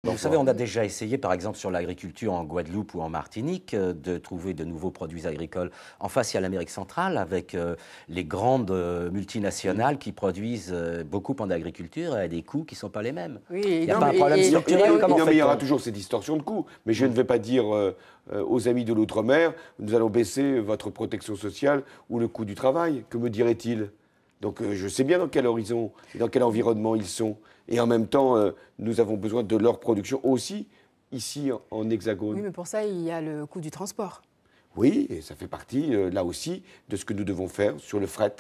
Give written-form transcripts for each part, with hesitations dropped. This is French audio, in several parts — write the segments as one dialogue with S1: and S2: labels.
S1: Vous savez, on a déjà essayé, par exemple, sur l'agriculture en Guadeloupe ou en Martinique, de trouver de nouveaux produits agricoles. En face, il y a l'Amérique centrale, avec les grandes multinationales qui produisent beaucoup en agriculture à des coûts qui ne sont pas les mêmes.
S2: Oui,
S1: il n'y a pas un problème structurel.
S3: Il y aura toujours ces distorsions de coûts. Mais je ne vais pas dire aux amis de l'outre-mer, nous allons baisser votre protection sociale ou le coût du travail. Que me dirait-il ? Donc je sais bien dans quel horizon et dans quel environnement ils sont. Et en même temps, nous avons besoin de leur production aussi, ici en Hexagone.
S2: Oui, mais pour ça, il y a le coût du transport.
S3: Oui, et ça fait partie, là aussi, de ce que nous devons faire sur le fret,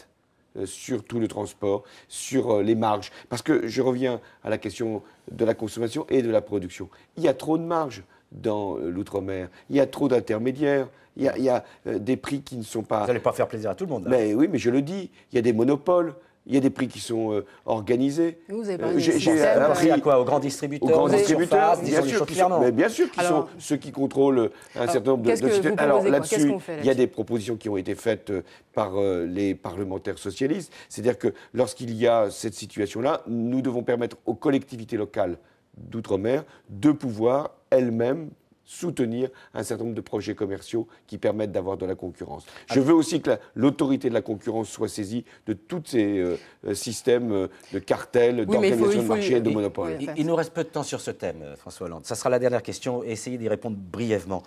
S3: sur tout le transport, sur les marges. Parce que je reviens à la question de la consommation et de la production. Il y a trop de marges dans l'outre-mer. Il y a trop d'intermédiaires. Il y a des prix qui ne sont pas...
S1: Vous n'allez pas faire plaisir à tout le monde. Là.
S3: Mais oui, mais je le dis, il y a des monopoles. Il y a des prix qui sont organisés.
S2: Vous avez parlé
S3: j'ai
S1: appris à quoi? Aux grands distributeurs?
S3: Aux grands distributeurs,
S1: bien sûr,
S3: qui sont ceux qui contrôlent un certain nombre de...
S2: Alors
S3: là-dessus, il y a des propositions qui ont été faites par les parlementaires socialistes. C'est-à-dire que lorsqu'il y a cette situation-là, nous devons permettre aux collectivités locales d'outre-mer de pouvoir elles-mêmes soutenir un certain nombre de projets commerciaux qui permettent d'avoir de la concurrence. Je veux aussi que l'autorité de la concurrence soit saisie de tous ces systèmes de cartels, d'organisation de marché et de monopole.
S1: Il nous reste peu de temps sur ce thème, François Hollande. Ça sera la dernière question. Essayez d'y répondre brièvement.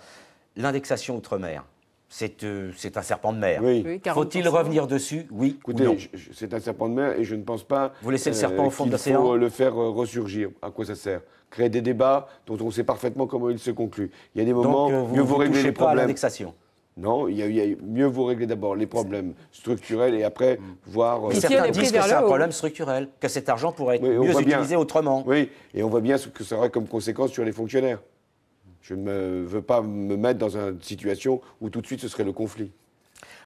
S1: L'indexation outre-mer, c'est un serpent de mer.
S3: Oui.
S1: Faut-il revenir dessus? Oui.
S3: Écoutez,
S1: ou non?
S3: C'est un serpent de mer et je ne pense pas
S1: Vous laissez le serpent au fond de l'océan?
S3: Il faut le faire ressurgir. À quoi ça sert? Créer des débats dont on sait parfaitement comment ils se concluent. Il y a des moments, mieux vaut régler les problèmes.
S1: Pas à l'indexation.
S3: Non, mieux vaut régler d'abord les problèmes structurels et après voir...
S1: Mais certains disent que c'est un problème structurel, que cet argent pourrait être mieux utilisé autrement.
S3: Oui, et on voit bien ce que ça aurait comme conséquence sur les fonctionnaires. Je ne veux pas me mettre dans une situation où tout de suite ce serait le conflit.